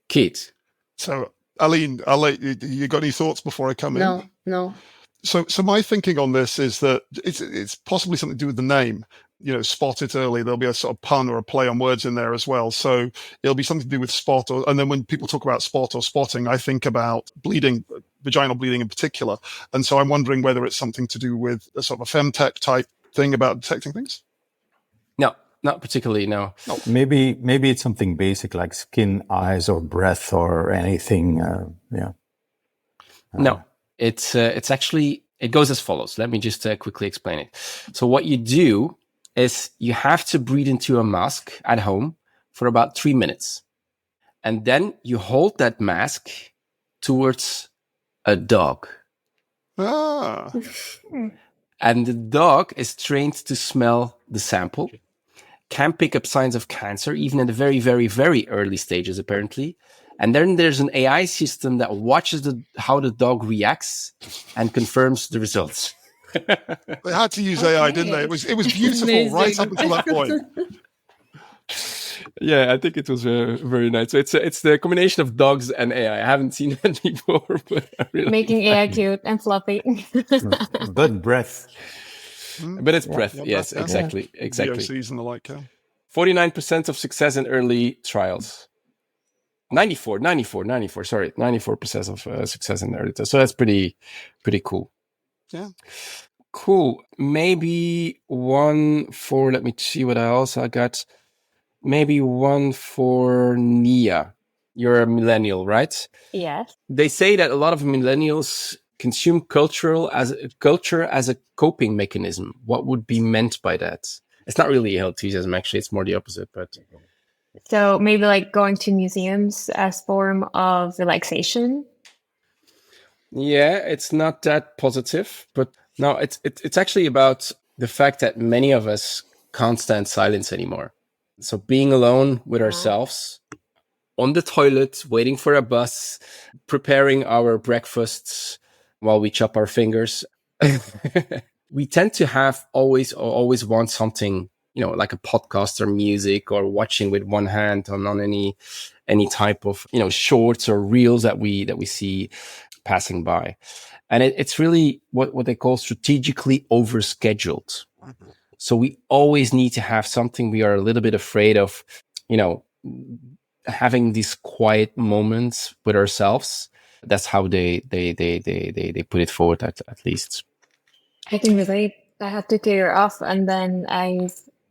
Keith. So, Aline, I'll let you got any thoughts before I come in? No. So my thinking on this is that it's possibly something to do with the name. You know, SpotitEarly. There'll be a sort of pun or a play on words in there as well. So it'll be something to do with spot, and then when people talk about spot or spotting, I think about bleeding, vaginal bleeding in particular. And so I'm wondering whether it's something to do with a sort of a femtech type thing about detecting things. No, not particularly. No. Maybe it's something basic like skin, eyes, or breath, or anything. No, it's actually, it goes as follows. Let me just quickly explain it. So what you do is you have to breathe into a mask at home for about 3 minutes. And then you hold that mask towards a dog. Ah. And the dog is trained to smell the sample, can pick up signs of cancer, even at the very, very, very early stages, apparently. And then there's an AI system that watches how the dog reacts and confirms the results. They had to use AI, didn't they? It was beautiful Amazing. right up until that point. Yeah, I think it was very nice. So it's the combination of dogs and AI. I haven't seen that before, but I really Making AI cute and fluffy. But breath. But it's breath. Yeah, Yes, breath, yeah. exactly. VOCs and the like. Yeah. 49% of success in early trials. 94, sorry. 94% of success in early trials. So that's pretty cool. Yeah. Cool. Maybe one for, let me see what else I got. Maybe one for Nia. You're a millennial, right? Yes. They say that a lot of millennials consume culture as a coping mechanism. What would be meant by that? It's not really Healthusiasm, actually. It's more the opposite. But So maybe like going to museums as form of relaxation. yeah, it's not that positive. But no, it's actually about the fact that many of us can't stand silence anymore. So being alone with ourselves, on the toilet, waiting for a bus, preparing our breakfasts while we chop our fingers. We tend to have always want something, like a podcast or music or watching with one hand on any type of, shorts or reels that we see passing by. And it's really what they call strategically overscheduled. So we always need to have something. We are a little bit afraid of, having these quiet moments with ourselves. That's how they put it forward at least. I can relate. I had 2 years off and then I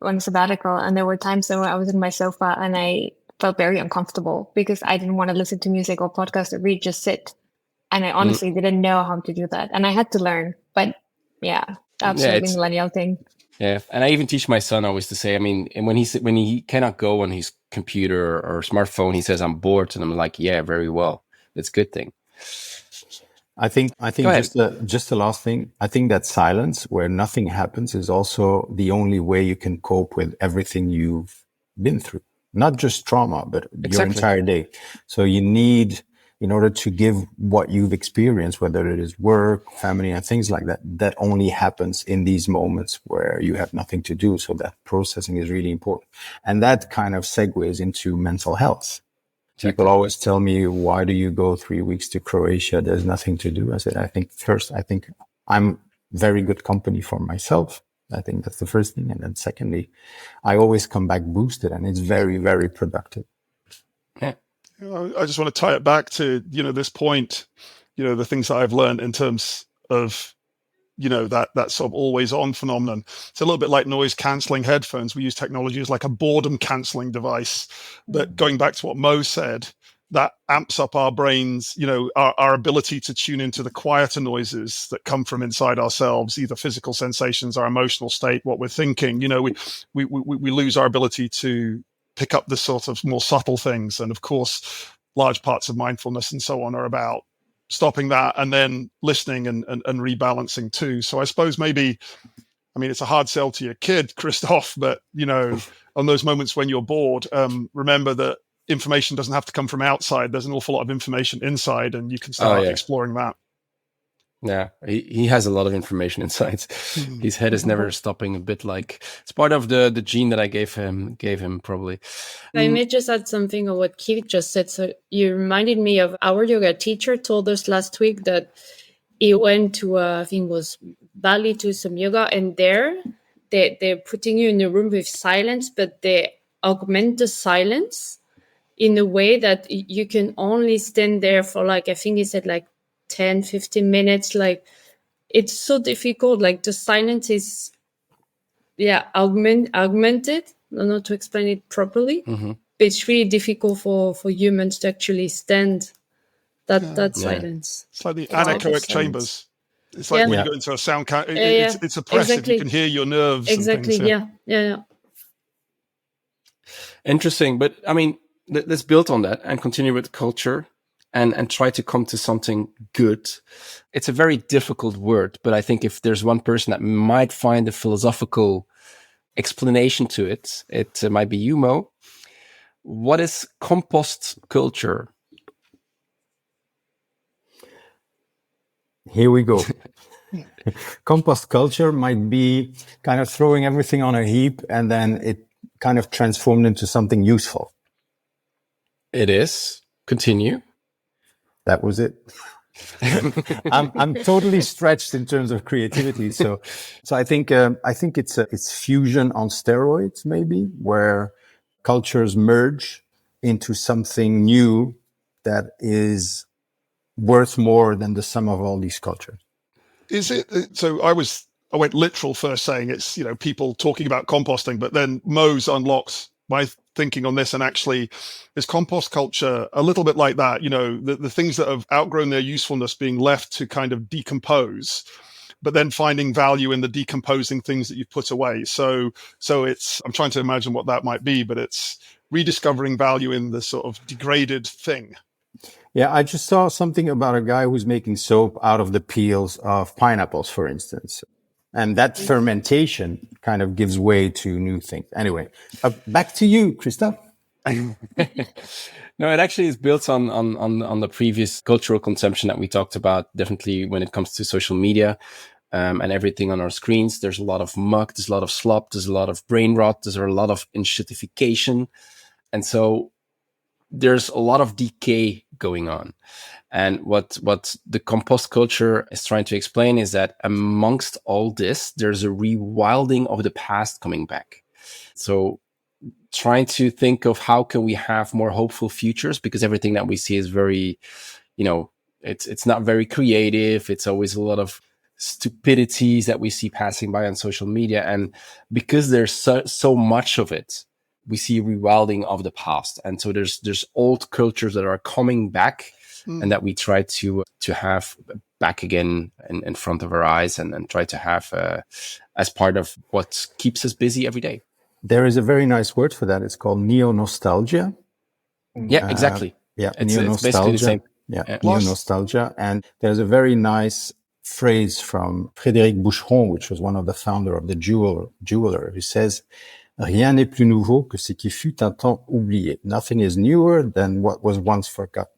went on sabbatical, and there were times when I was in my sofa and I felt very uncomfortable because I didn't want to listen to music or podcast or read, just sit. And I honestly didn't know how to do that. And I had to learn. But yeah, absolutely millennial thing. Yeah. And I even teach my son always to say, and when he cannot go on his computer or smartphone, he says, I'm bored. And I'm like, yeah, very well. That's a good thing. I think just the last thing, I think that silence where nothing happens is also the only way you can cope with everything you've been through, not just trauma, but your entire day. So you need, in order to give what you've experienced, whether it is work, family, and things like that, that only happens in these moments where you have nothing to do. So that processing is really important. And that kind of segues into mental health. People always tell me, why do you go 3 weeks to Croatia? There's nothing to do. I said, I think I'm very good company for myself. I think that's the first thing. And then secondly, I always come back boosted, and it's very, very productive. Yeah. I just want to tie it back to, this point, the things that I've learned in terms of, that sort of always on phenomenon. It's a little bit like noise cancelling headphones. We use technology as like a boredom cancelling device. But going back to what Mo said, that amps up our brains, our ability to tune into the quieter noises that come from inside ourselves, either physical sensations, our emotional state, what we're thinking. We lose our ability to pick up the sort of more subtle things. And of course, large parts of mindfulness and so on are about stopping that and then listening and rebalancing too. So I suppose maybe, it's a hard sell to your kid, Christophe, but, on those moments when you're bored, remember that information doesn't have to come from outside. There's an awful lot of information inside, and you can start exploring that. Yeah, he has a lot of information inside. His head is never stopping. A bit like it's part of the gene that I gave him probably. I may just add something on what Keith just said. So you reminded me of our yoga teacher told us last week that he went to I think it was Bali to some yoga, and there they're putting you in a room with silence, but they augment the silence in a way that you can only stand there for I think he said 10, 15 minutes. It's so difficult. The silence is, augmented. I don't know to explain it properly. Mm-hmm. But it's really difficult for humans to actually stand that silence. It's like the anechoic chambers. It's like when you go into a sound it's oppressive. Exactly. You can hear your nerves. Exactly. And things, Yeah. Interesting. But I mean, let's build on that and continue with culture and try to come to something good. It's a very difficult word, but I think if there's one person that might find a philosophical explanation to it, it might be you, Mo. What is compost culture? Here we go. Compost culture might be kind of throwing everything on a heap and then it kind of transformed into something useful. It is. Continue. That was it. I'm totally stretched in terms of creativity. So I think it's fusion on steroids, maybe, where cultures merge into something new that is worth more than the sum of all these cultures. Is it? So I went literal first, saying it's people talking about composting, but then Mo's unlocked my thinking on this, and actually is compost culture a little bit like that? The things that have outgrown their usefulness being left to kind of decompose, but then finding value in the decomposing things that you've put away. So it's, I'm trying to imagine what that might be, but it's rediscovering value in the sort of degraded thing. Yeah, I just saw something about a guy who's making soap out of the peels of pineapples, for instance. And that fermentation kind of gives way to new things. Anyway, back to you, Christophe. No, it actually is built on the previous cultural consumption that we talked about, definitely when it comes to social media and everything on our screens. There's a lot of muck, there's a lot of slop, there's a lot of brain rot, there's a lot of institutification. And so there's a lot of decay going on. And what the compost culture is trying to explain is that amongst all this, there's a rewilding of the past coming back. So trying to think of how can we have more hopeful futures, because everything that we see is very, it's not very creative. It's always a lot of stupidities that we see passing by on social media. And because there's so much of it, we see rewilding of the past. And so there's old cultures that are coming back and that we try to have back again in front of our eyes and try to have as part of what keeps us busy every day. There is a very nice word for that. It's called neo-nostalgia. Yeah, exactly. It's basically the same. Neo-nostalgia. And there's a very nice phrase from Frédéric Boucheron, which was one of the founder of the jeweler, who says, "Rien n'est plus nouveau que ce qui fut un temps oublié." Nothing is newer than what was once forgotten.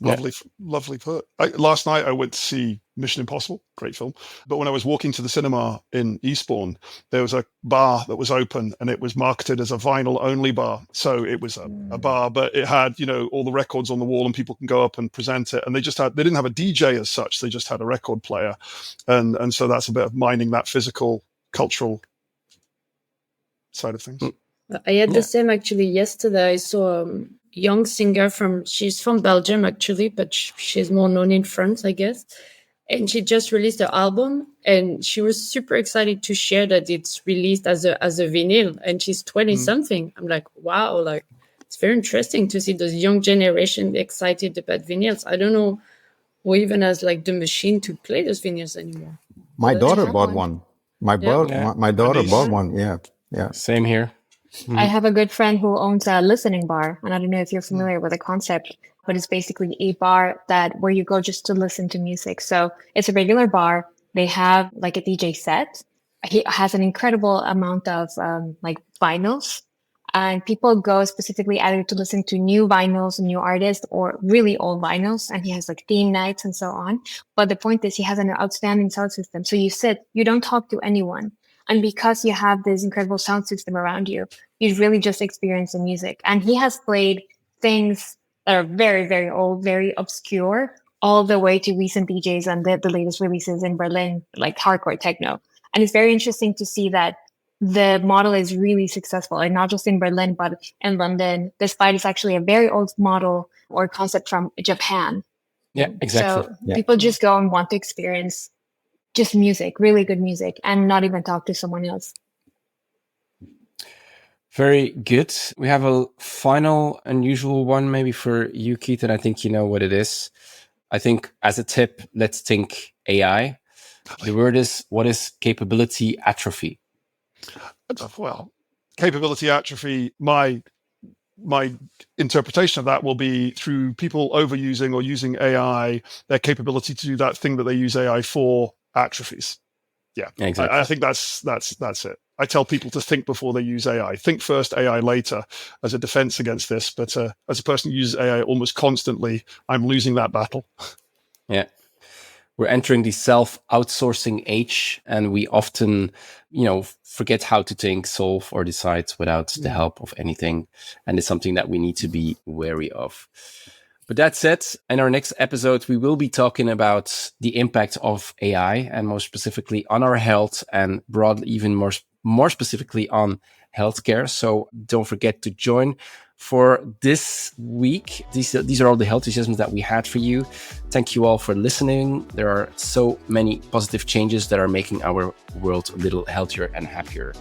Lovely put. Last night I went to see Mission Impossible, great film. But when I was walking to the cinema in Eastbourne, there was a bar that was open and it was marketed as a vinyl only bar. So it was a bar, but it had, all the records on the wall and people can go up and present it. And they didn't have a DJ as such. They just had a record player. And so that's a bit of mining that physical, cultural side of things. I had the same actually yesterday. I saw young singer she's from Belgium actually, but she's more known in France, I guess. And she just released her album and she was super excited to share that it's released as a vinyl, and she's 20 something. I'm like, wow, it's very interesting to see those young generation excited about vinyls. I don't know who even has the machine to play those vinyls anymore. My daughter bought one. My daughter bought one. Yeah. Same here. I have a good friend who owns a listening bar, and I don't know if you're familiar with the concept, but it's basically a bar where you go just to listen to music. So it's a regular bar. They have a DJ set. He has an incredible amount of vinyls, and people go specifically either to listen to new vinyls, new artists, or really old vinyls. And he has theme nights and so on. But the point is, he has an outstanding sound system. So you don't talk to anyone. And because you have this incredible sound system around you, you really just experience the music. And he has played things that are very, very old, very obscure, all the way to recent DJs and the latest releases in Berlin, like hardcore techno. And it's very interesting to see that the model is really successful, and not just in Berlin, but in London, despite it's actually a very old model or concept from Japan. Yeah, exactly. So people just go and want to experience just music, really good music, and not even talk to someone else. Very good. We have a final unusual one maybe for you, Keith, and I think you know what it is. I think as a tip, let's think AI. The word is, what is capability atrophy? Well, capability atrophy, my interpretation of that will be through people overusing or using AI, their capability to do that thing that they use AI for atrophies. Yeah, exactly. I think that's it. I tell people to think before they use AI. Think first, AI later, as a defense against this. But as a person who uses AI almost constantly, I'm losing that battle. Yeah. We're entering the self-outsourcing age, and we often, forget how to think, solve, or decide without the help of anything. And it's something that we need to be wary of. But that said, in our next episode, we will be talking about the impact of AI, and more specifically on our health, and broadly, even more specifically on healthcare. So don't forget to join for this week. These are all the Healthusiasms that we had for you. Thank you all for listening. There are so many positive changes that are making our world a little healthier and happier.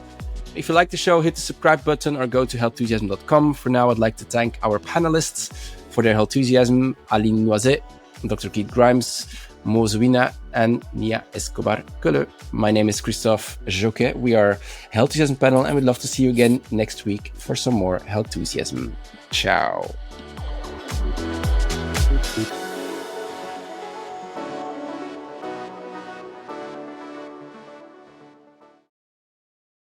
If you like the show, hit the subscribe button or go to healthusiasm.com. For now, I'd like to thank our panelists for their Healthusiasm: Aline Noizet, Dr. Keith Grimes, Mo Zwina, and Nia Escobar-Kölle. My name is Christophe Jauquet. We are Healthusiasm panel, and we'd love to see you again next week for some more Healthusiasm. Ciao.